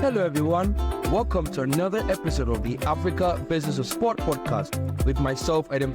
Hello everyone, welcome to another episode of the Africa Business of Sport podcast with myself, Edem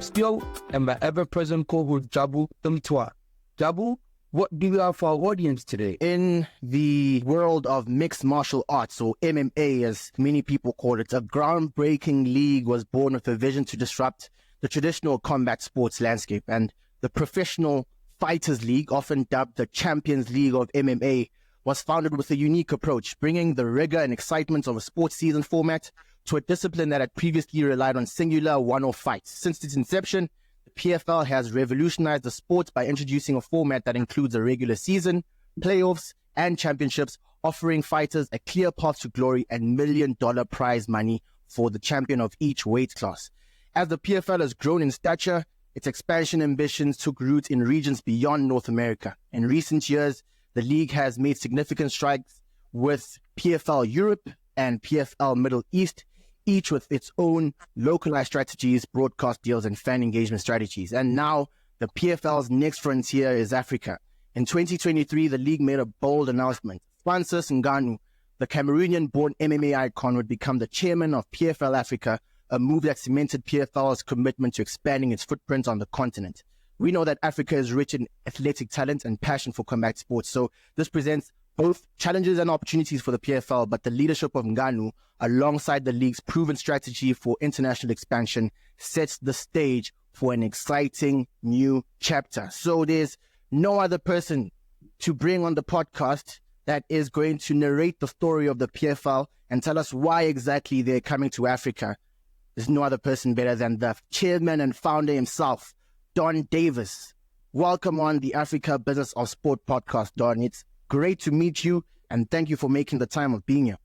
and my ever-present co-host, Jabu Mtwa. Jabu, what do you have for our audience today? In the world of mixed martial arts, or MMA as many people call it, a groundbreaking league was born with a vision to disrupt the traditional combat sports landscape. And the Professional Fighters League, often dubbed the Champions League of MMA, was founded with a unique approach, bringing the rigor and excitement of a sports season format to a discipline that had previously relied on singular one-off fights. Since its inception, the PFL has revolutionized the sport by introducing a format that includes a regular season, playoffs, and championships, offering fighters a clear path to glory and million-dollar prize money for the champion of each weight class. As the PFL has grown in stature, its expansion ambitions took root in regions beyond North America. In recent years, the league has made significant strides with PFL Europe and PFL Middle East, each with its own localized strategies, broadcast deals, and fan engagement strategies. And now the PFL's next frontier is Africa. In 2023, the league made a bold announcement. Francis Ngannou, the Cameroonian-born MMA icon, would become the chairman of PFL Africa, a move that cemented PFL's commitment to expanding its footprint on the continent. We know that Africa is rich in athletic talent and passion for combat sports, so this presents both challenges and opportunities for the PFL, but the leadership of Ngannou, alongside the league's proven strategy for international expansion, sets the stage for an exciting new chapter. So there's no other person to bring on the podcast that is going to narrate the story of the PFL and tell us why exactly they're coming to Africa. There's no other person better than the chairman and founder himself, Donn Davis. Welcome on the Africa Business of Sport podcast, Donn. It's great to meet you, and thank you for making the time of being here.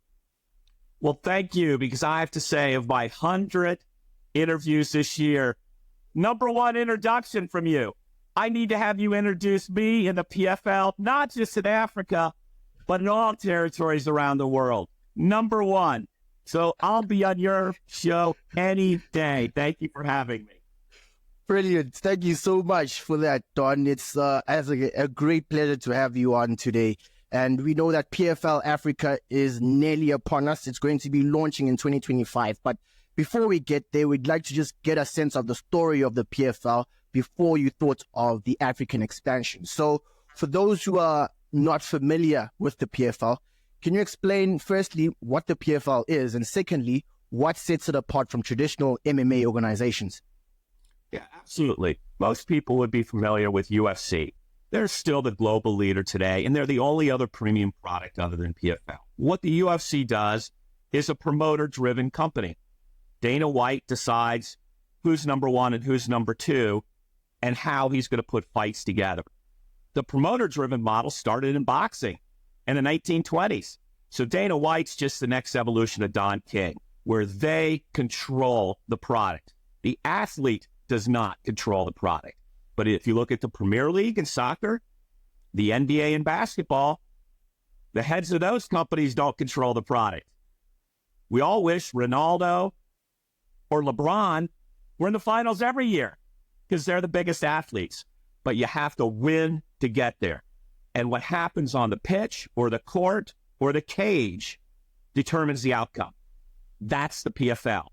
Well, thank you, because I have to say, of my 100 interviews this year, number one introduction from you. I need to have you introduce me in the PFL, not just in Africa, but in all territories around the world. Number one. So I'll be on your show any day. Thank you for having me. Brilliant. Thank you so much for that, Donn. It's a great pleasure to have you on today. And we know that PFL Africa is nearly upon us. It's going to be launching in 2025. But before we get there, we'd like to just get a sense of the story of the PFL before you thought of the African expansion. So for those who are not familiar with the PFL, can you explain, firstly, what the PFL is, and secondly, what sets it apart from traditional MMA organizations? Yeah, absolutely. Most people would be familiar with UFC. They're still the global leader today, and they're the only other premium product other than PFL. What the UFC does is a promoter-driven company. Dana White decides who's number one and who's number two and how he's going to put fights together. The promoter-driven model started in boxing in the 1920s. So Dana White's just the next evolution of Don King, where they control the product. The athlete does not control the product. But if you look at the Premier League in soccer, the NBA in basketball, the heads of those companies don't control the product. We all wish Ronaldo or LeBron were in the finals every year because they're the biggest athletes. But you have to win to get there. And what happens on the pitch or the court or the cage determines the outcome. That's the PFL.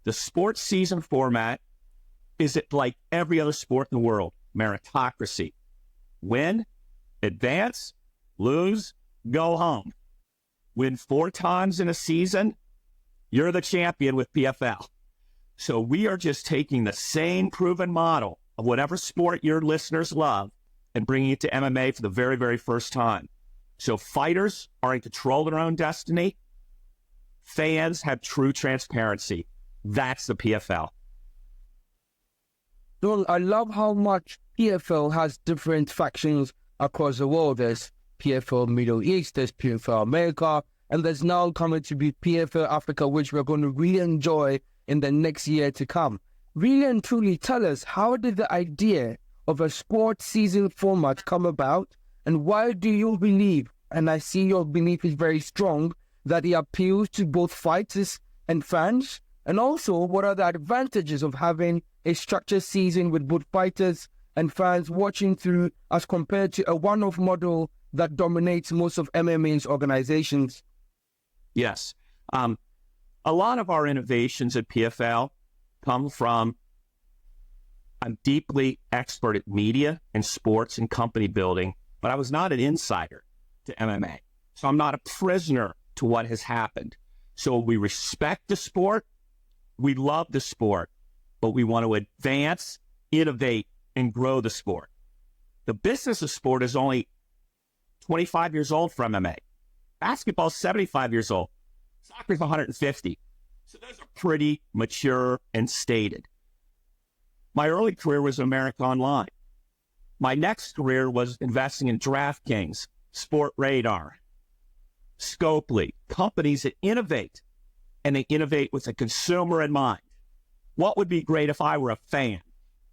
The sports season format is it like every other sport in the world, meritocracy. Win, advance, lose, go home. Win 4 times in a season, you're the champion with PFL. So we are just taking the same proven model of whatever sport your listeners love and bringing it to MMA for the very, very first time. So fighters are in control of their own destiny. Fans have true transparency. That's the PFL. Donn, I love how much PFL has different factions across the world. There's PFL Middle East, there's PFL America, and there's now coming to be PFL Africa, which we're going to really enjoy in the next year to come. Really and truly tell us, how did the idea of a sports season format come about, and why do you believe, and I see your belief is very strong, that it appeals to both fighters and fans? And also, what are the advantages of having a structured season with both fighters and fans watching through as compared to a one-off model that dominates most of MMA's organizations? Yes. A lot of our innovations at PFL come from, I'm deeply expert at media and sports and company building, but I was not an insider to MMA. So I'm not a prisoner to what has happened. So we respect the sport, we love the sport, but we want to advance, innovate, and grow the sport. The business of sport is only 25 years old for MMA. Basketball's 75 years old. Soccer's 150. So those are pretty mature and stated. My early career was America Online. My next career was investing in DraftKings, Sport Radar, Scopely, companies that innovate, and they innovate with the consumer in mind. What would be great if I were a fan?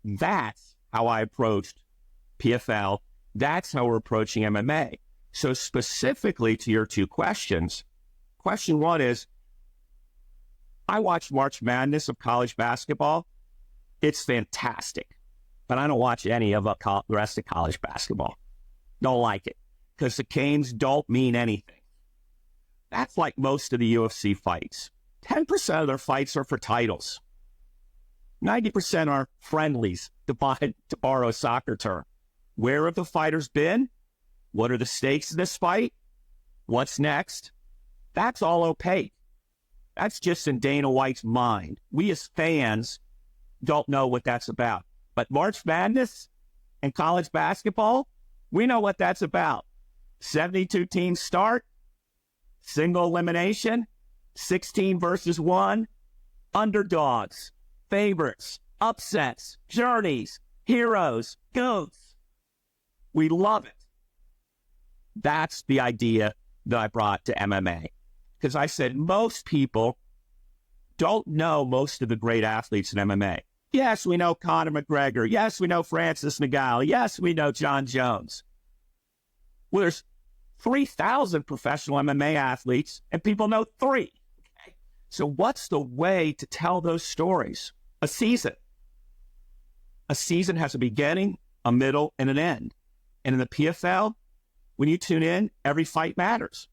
That's how I approached PFL. That's how we're approaching MMA. So specifically to your two questions, question one is, I watch March Madness of college basketball. It's fantastic, but I don't watch any of the rest of college basketball. Don't like it because the games don't mean anything. That's like most of the UFC fights. 10% of their fights are for titles. 90% are friendlies, to borrow a soccer term. Where have the fighters been? What are the stakes of this fight? What's next? That's all opaque. That's just in Dana White's mind. We as fans don't know what that's about. But March Madness and college basketball, we know what that's about. 72 teams start, single elimination, 16 versus 1, underdogs, favorites, upsets, journeys, heroes, goats. We love it. That's the idea that I brought to MMA. Because I said most people don't know most of the great athletes in MMA. Yes, we know Conor McGregor. Yes, we know Francis Ngannou. Yes, we know John Jones. Well, there's 3,000 professional MMA athletes, and people know 3. Okay? So what's the way to tell those stories? A season. A season has a beginning, a middle, and an end. And in the PFL, when you tune in, every fight matters.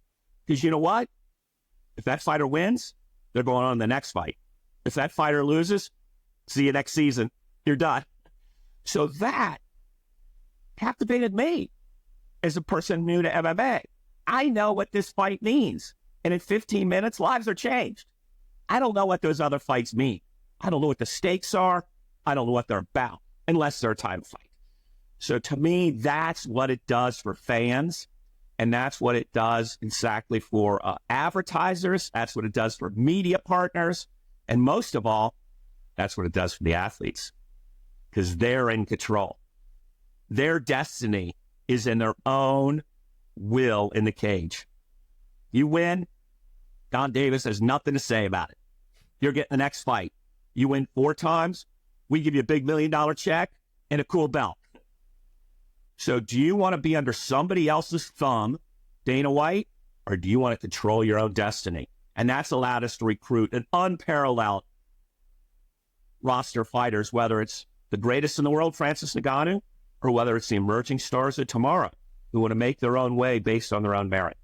Because you know what? If that fighter wins, they're going on to the next fight. If that fighter loses, see you next season. You're done. So that captivated me as a person new to MMA. I know what this fight means. And in 15 minutes, lives are changed. I don't know what those other fights mean. I don't know what the stakes are. I don't know what they're about, unless they're a title fight. So to me, that's what it does for fans. And that's what it does exactly for advertisers. That's what it does for media partners. And most of all, that's what it does for the athletes, because they're in control. Their destiny is in their own will in the cage. You win, Donn Davis has nothing to say about it. You're getting the next fight. You win 4 times, we give you a big $1 million check and a cool belt. So do you want to be under somebody else's thumb, Dana White, or do you want to control your own destiny? And that's allowed us to recruit an unparalleled roster of fighters, whether it's the greatest in the world, Francis Ngannou, or whether it's the emerging stars of tomorrow who want to make their own way based on their own merit.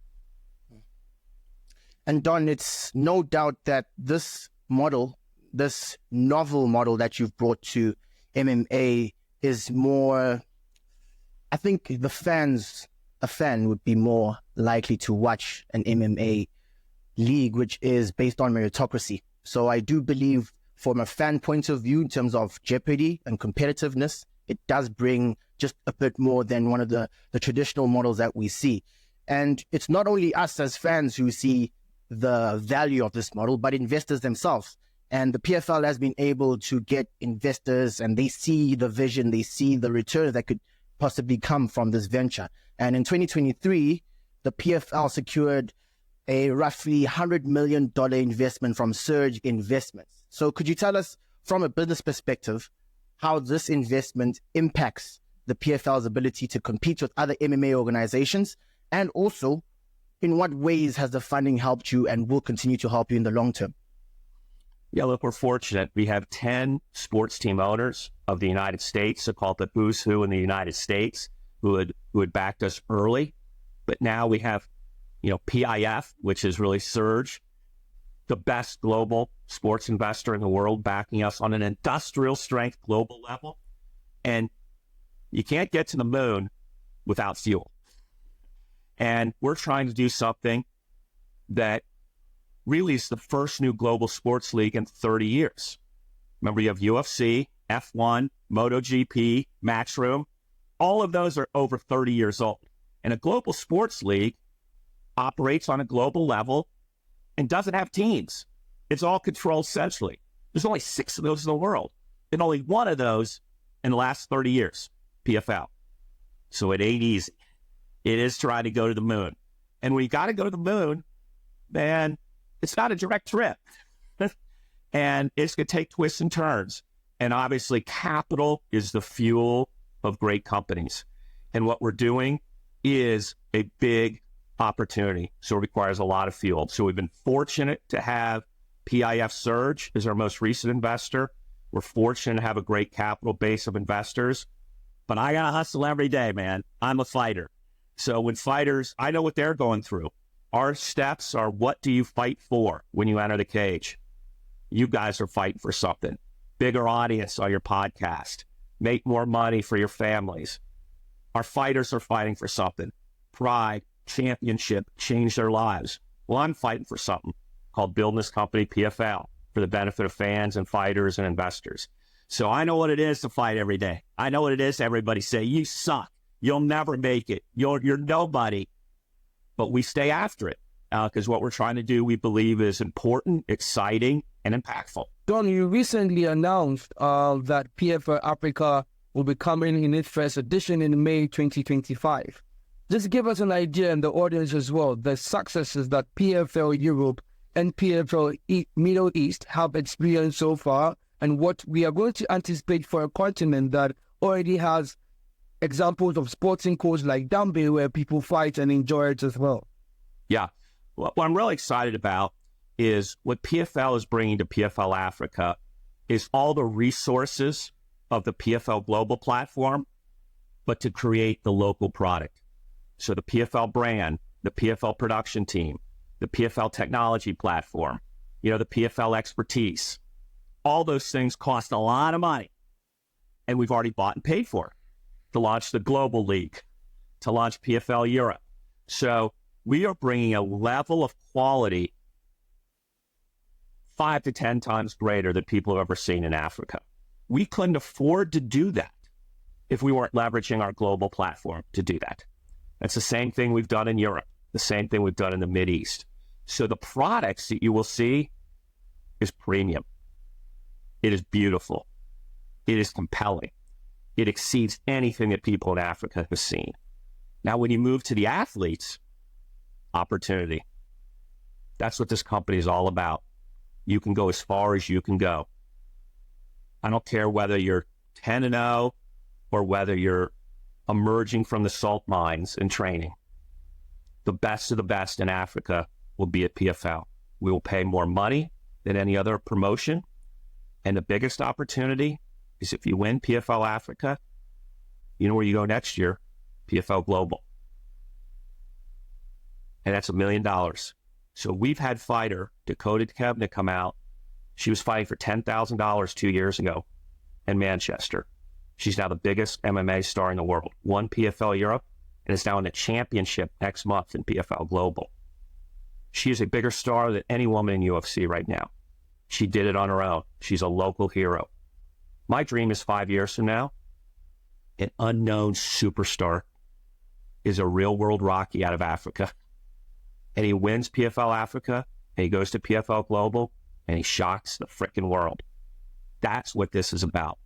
And Donn, it's no doubt that this model, this novel model that you've brought to MMA is more, I think a fan would be more likely to watch an MMA league, which is based on meritocracy. So I do believe from a fan point of view, in terms of jeopardy and competitiveness, it does bring just a bit more than one of the traditional models that we see. And it's not only us as fans who see the value of this model, but investors themselves. And the PFL has been able to get investors, and they see the vision, they see the return that could possibly come from this venture. And in 2023, the PFL secured a roughly $100 million investment from SURJ Investments. So could you tell us, from a business perspective, how this investment impacts the PFL's ability to compete with other MMA organizations? And also, in what ways has the funding helped you and will continue to help you in the long term? Yeah, look, we're fortunate. We have 10 sports team owners of the United States, so-called the who's who in the United States, who had backed us early. But now we have PIF, which is really SURJ, the best global sports investor in the world, backing us on an industrial strength global level. And you can't get to the moon without fuel. And we're trying to do something that really is the first new global sports league in 30 years. Remember, you have UFC, F1, MotoGP, Matchroom. All of those are over 30 years old. And a global sports league operates on a global level and doesn't have teams. It's all controlled centrally. There's only 6 of those in the world, and only one of those in the last 30 years, PFL. So it ain't easy. It is trying to go to the moon. And when you got to go to the moon, man, it's not a direct trip. And it's going to take twists and turns. And obviously, capital is the fuel of great companies. And what we're doing is a big opportunity. So it requires a lot of fuel. So we've been fortunate to have PIF SURJ as our most recent investor. We're fortunate to have a great capital base of investors. But I got to hustle every day, man. I'm a fighter. So when fighters, I know what they're going through. Our steps are, what do you fight for when you enter the cage? You guys are fighting for something. Bigger audience on your podcast. Make more money for your families. Our fighters are fighting for something. Pride, championship, change their lives. Well, I'm fighting for something called building this company, PFL, for the benefit of fans and fighters and investors. So I know what it is to fight every day. I know what it is to everybody say, you suck. You'll never make it. You're nobody. But we stay after it because what we're trying to do, we believe, is important, exciting, and impactful. Donn, you recently announced that PFL Africa will be coming in its first edition in May 2025. Just give us an idea, and the audience as well, the successes that PFL Europe and PFL Middle East have experienced so far, and what we are going to anticipate for a continent that already has examples of sporting codes like Dambe, where people fight and enjoy it as well. Yeah. What I'm really excited about is what PFL is bringing to PFL Africa is all the resources of the PFL global platform, but to create the local product. So the PFL brand, the PFL production team, the PFL technology platform, the PFL expertise, all those things cost a lot of money. And we've already bought and paid for it to launch the global league, to launch PFL Europe. So we are bringing a level of quality 5 to 10 times greater than people have ever seen in Africa. We couldn't afford to do that if we weren't leveraging our global platform to do that. That's the same thing we've done in Europe, the same thing we've done in the Mideast. So the products that you will see is premium. It is beautiful. It is compelling. It exceeds anything that people in Africa have seen. Now, when you move to the athletes, opportunity. That's what this company is all about. You can go as far as you can go. I don't care whether you're 10-0 or whether you're emerging from the salt mines and training. The best of the best in Africa will be at PFL. We will pay more money than any other promotion. And the biggest opportunity is if you win PFL Africa, you know where you go next year? PFL Global. And that's $1 million. So we've had fighter Dakota Kevna come out. She was fighting for $10,000 2 years ago in Manchester. She's now the biggest MMA star in the world. Won PFL Europe and is now in the championship next month in PFL Global. She is a bigger star than any woman in UFC right now. She did it on her own. She's a local hero. My dream is 5 years from now, an unknown superstar is a real world Rocky out of Africa. And he wins PFL Africa, and he goes to PFL Global, and he shocks the frickin' world. That's what this is about.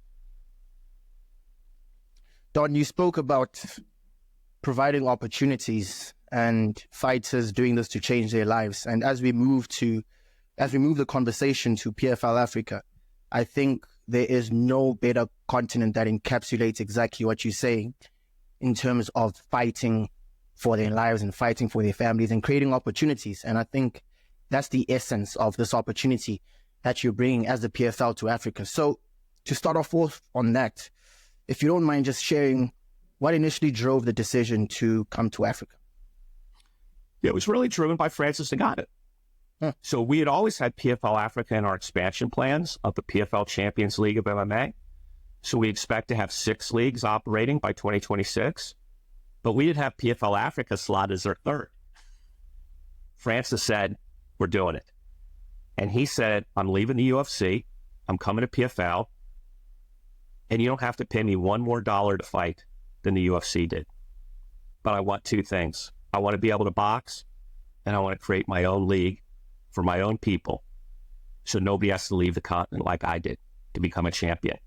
Donn, you spoke about providing opportunities and fighters doing this to change their lives. And as we move the conversation to PFL Africa, I think there is no better continent that encapsulates exactly what you're saying in terms of fighting for their lives and fighting for their families and creating opportunities. And I think that's the essence of this opportunity that you're bringing as the PFL to Africa. So to start off on that, if you don't mind just sharing what initially drove the decision to come to Africa. It was really driven by Francis Ngannou. So we had always had PFL Africa in our expansion plans of the PFL Champions League of MMA. So we expect to have 6 leagues operating by 2026. But we didn't have PFL Africa slot as our third. Francis said, we're doing it. And he said, I'm leaving the UFC. I'm coming to PFL. And you don't have to pay me $1 more to fight than the UFC did. But I want 2 things. I want to be able to box, and I want to create my own league for my own people, so nobody has to leave the continent like I did to become a champion.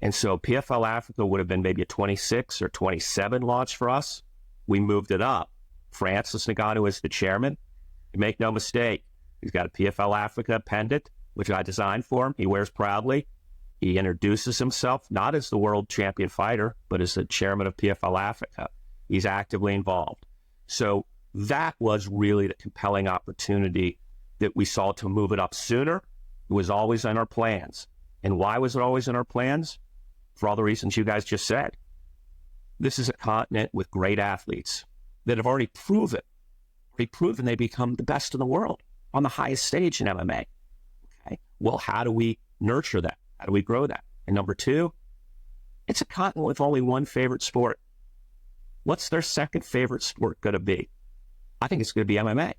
And so PFL Africa would have been maybe a 26 or 27 launch for us. We moved it up. Francis Ngannou is the chairman. And make no mistake, he's got a PFL Africa pendant, which I designed for him. He wears proudly. He introduces himself not as the world champion fighter, but as the chairman of PFL Africa. He's actively involved. So that was really the compelling opportunity that we saw to move it up sooner. It was always in our plans. And why was it always in our plans? For all the reasons you guys just said. This is a continent with great athletes that have already proven they become the best in the world on the highest stage in MMA. Okay. Well, how do we nurture that? How do we grow that? And number 2, it's a continent with only one favorite sport. What's their second favorite sport going to be? I think it's going to be MMA.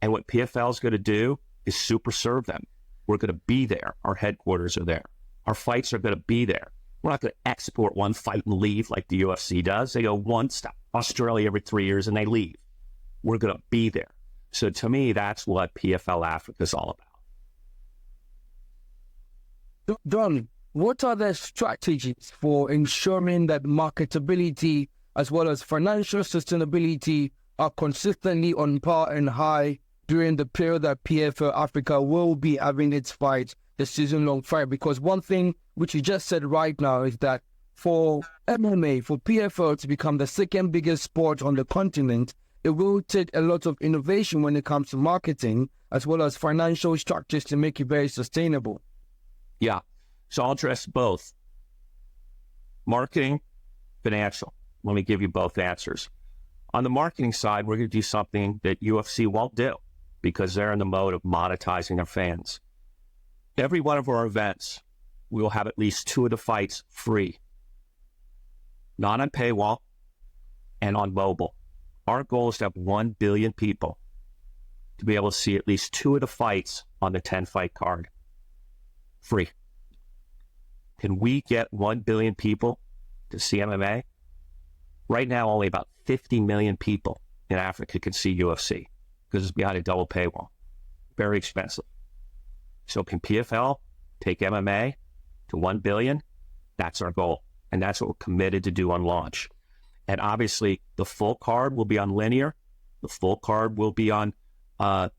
And what PFL is going to do is super serve them. We're going to be there. Our headquarters are there. Our fights are going to be there. We're not going to export one fight and leave like the UFC does. They go once to Australia every 3 years and they leave. We're going to be there. So to me, that's what PFL Africa is all about. Donn, what are the strategies for ensuring that marketability as well as financial sustainability are consistently on par and high during the period that PFL Africa will be having its fight, the season-long fight? Because one thing which you just said right now is that for MMA, for PFL to become the second biggest sport on the continent, it will take a lot of innovation when it comes to marketing as well as financial structures to make it very sustainable. Yeah. So I'll address both. Marketing, financial. Let me give you both answers. On the marketing side, we're going to do something that UFC won't do because they're in the mode of monetizing their fans. Every one of our events, we will have at least 2 of the fights free, not on paywall and on mobile. Our goal is to have 1 billion people to be able to see at least 2 of the fights on the 10-fight card free. Can we get 1 billion people to see MMA? Right now, only about 50 million people in Africa can see UFC because it's behind a double paywall. Very expensive. So can PFL take MMA to 1 billion? That's our goal. And that's what we're committed to do on launch. And obviously, the full card will be on linear. The full card will be on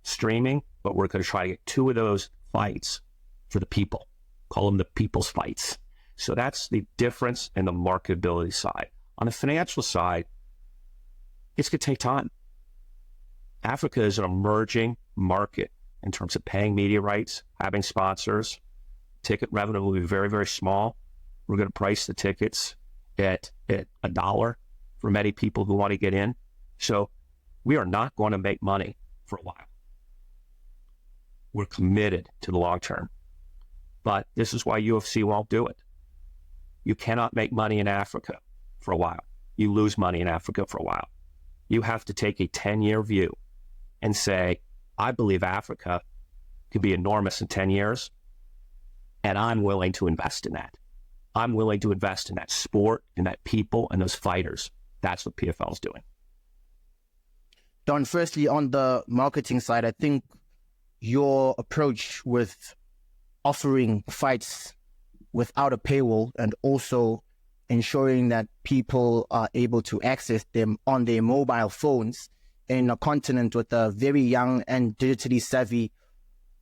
streaming. But we're going to try to get 2 of those fights for the people. Call them the people's fights. So that's the difference in the marketability side. On the financial side, it's going to take time. Africa is an emerging market in terms of paying media rights, having sponsors. Ticket revenue will be very, very small. We're going to price the tickets at $1 for many people who want to get in. So we are not going to make money for a while. We're committed to the long term. But this is why UFC won't do it. You cannot make money in Africa for a while. You lose money in Africa for a while. You have to take a 10-year view and say, I believe Africa could be enormous in 10 years, and I'm willing to invest in that. I'm willing to invest in that sport, in that people, and those fighters. That's what PFL is doing. Donn, firstly, on the marketing side, I think your approach with offering fights without a paywall and also ensuring that people are able to access them on their mobile phones in a continent with a very young and digitally savvy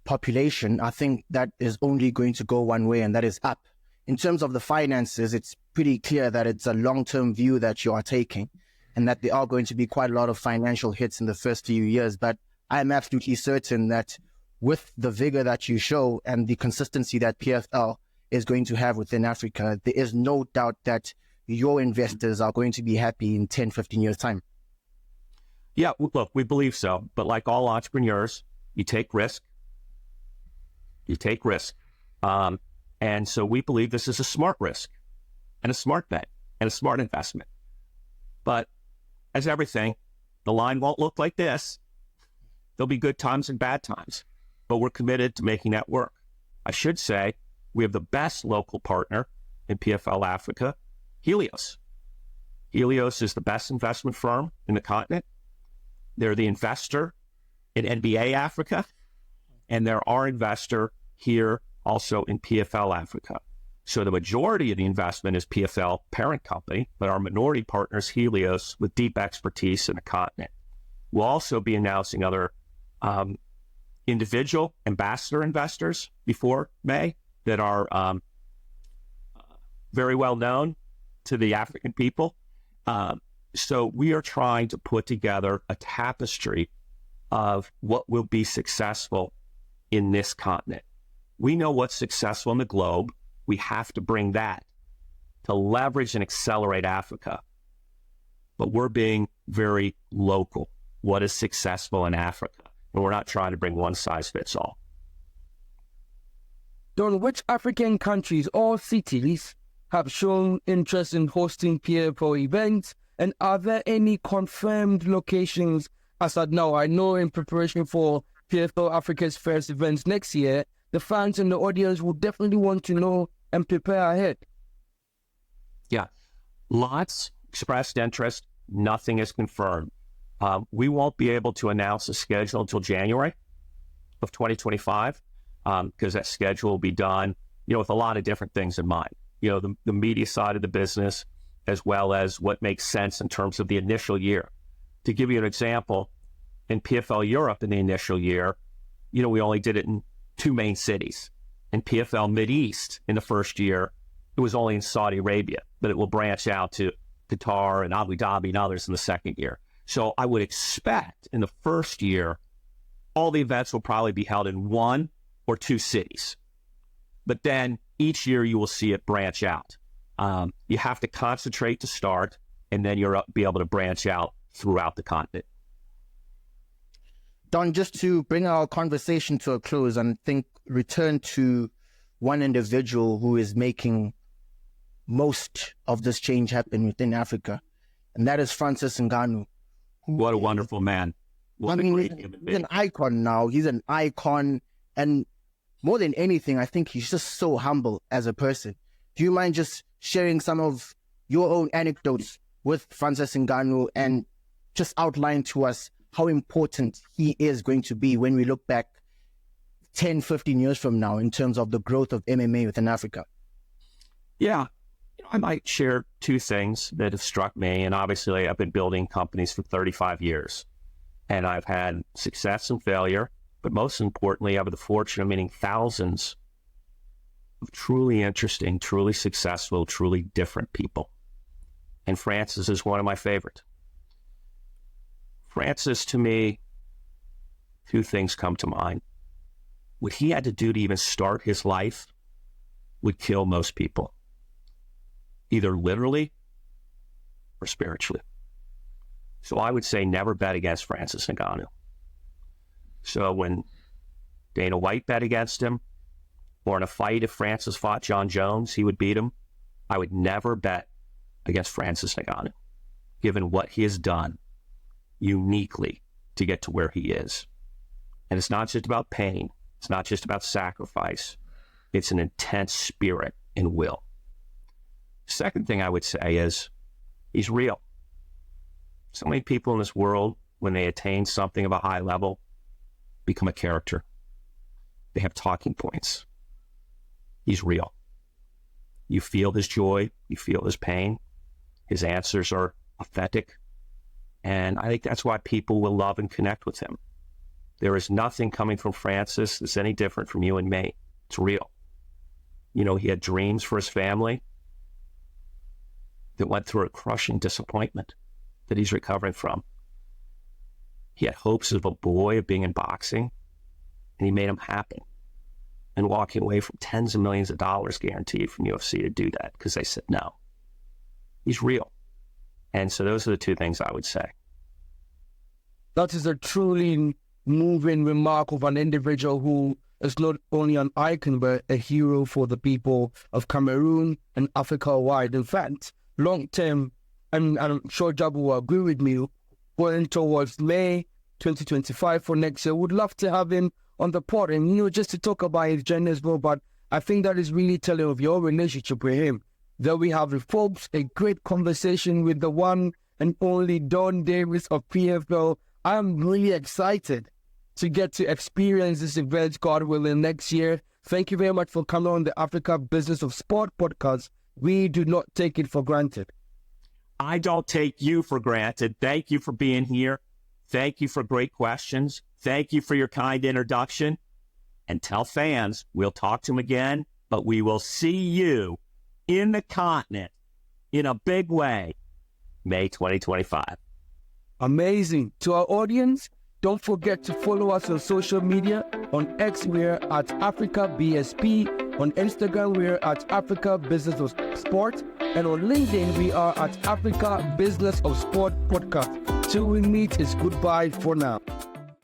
population, I think that is only going to go one way, and that is up. In terms of the finances, it's pretty clear that it's a long-term view that you are taking and that there are going to be quite a lot of financial hits in the first few years. But I'm absolutely certain that with the vigor that you show and the consistency that PFL is going to have within Africa, there is no doubt that your investors are going to be happy in 10, 15 years' time. Yeah, look, we believe so. But like all entrepreneurs, you take risk. You take risk. And so we believe this is a smart risk and a smart bet and a smart investment. But as everything, the line won't look like this. There'll be good times and bad times, but we're committed to making that work. I should say we have the best local partner in PFL Africa, Helios. Helios is the best investment firm in the continent. They're the investor in NBA Africa, and they're our investor here also in PFL Africa. So the majority of the investment is PFL parent company, but our minority partner is Helios with deep expertise in the continent. We'll also be announcing other individual ambassador investors before May that are very well known to the African people. So we are trying to put together a tapestry of what will be successful in this continent. We know what's successful in the globe. We have to bring that to leverage and accelerate Africa. But we're being very local. What is successful in Africa? And we're not trying to bring one size fits all. Don, which African countries or cities have shown interest in hosting PFL events? And are there any confirmed locations as at now? I know in preparation for PFL Africa's first events next year, the fans and the audience will definitely want to know and prepare ahead. Yeah, lots expressed interest. Nothing is confirmed. We won't be able to announce a schedule until January of 2025 because that schedule will be done, with a lot of different things in mind. The media side of the business, as well as what makes sense in terms of the initial year. To give you an example, in PFL Europe in the initial year, we only did it in 2 main cities. In PFL Mideast in the first year, it was only in Saudi Arabia, but it will branch out to Qatar and Abu Dhabi and others in the second year. So I would expect in the first year, all the events will probably be held in 1 or 2 cities. But then each year you will see it branch out. You have to concentrate to start, and then you'll be able to branch out throughout the continent. Don, just to bring our conversation to a close and return to one individual who is making most of this change happen within Africa, and that is Francis Ngannou. What a wonderful man. What a great human being. He's an icon now. He's an icon. And more than anything, I think he's just so humble as a person. Do you mind just sharing some of your own anecdotes with Francis Ngannou and just outline to us how important he is going to be when we look back 10, 15 years from now in terms of the growth of MMA within Africa? Yeah. I might share 2 things that have struck me. And obviously, I've been building companies for 35 years. And I've had success and failure. But most importantly, I have the fortune of meeting thousands of truly interesting, truly successful, truly different people. And Francis is one of my favorites. Francis, to me, 2 things come to mind. What he had to do to even start his life would kill most people, either literally or spiritually. So I would say never bet against Francis Ngannou. So when Dana White bet against him, or in a fight, if Francis fought John Jones, he would beat him, I would never bet against Francis Ngannou, given what he has done uniquely to get to where he is. And it's not just about pain. It's not just about sacrifice. It's an intense spirit and will. Second thing I would say is he's real. So many people in this world, when they attain something of a high level, become a character. They have talking points. He's real. You feel his joy. You feel his pain. His answers are authentic. And I think that's why people will love and connect with him. There is nothing coming from Francis that's any different from you and me. It's real. He had dreams for his family that went through a crushing disappointment that he's recovering from. He had hopes of a boy of being in boxing, and he made them happen. And walking away from tens of millions of dollars guaranteed from UFC to do that because they said no. He's real. And so those are the 2 things I would say. That is a truly moving remark of an individual who is not only an icon, but a hero for the people of Cameroon and Africa wide. In fact, long term, and I'm sure Jabu will agree with me, going towards May 2025 for next year, would love to have him on the pod and, just to talk about his journey as well. But I think that is really telling of your relationship with him. There we have it, folks, a great conversation with the one and only Donn Davis of PFL. I am really excited to get to experience this event, God willing, next year. Thank you very much for coming on the Africa Business of Sport podcast. We do not take it for granted. I don't take you for granted. Thank you for being here. Thank you for great questions. Thank you for your kind introduction. And tell fans, we'll talk to them again, but we will see you in the continent in a big way, May 2025. Amazing. To our audience, don't forget to follow us on social media. On X, we're at Africa BSP. On Instagram, we're at Africa Business of Sport. And on LinkedIn, we are at Africa Business of Sport Podcast. Till we meet, it's goodbye for now.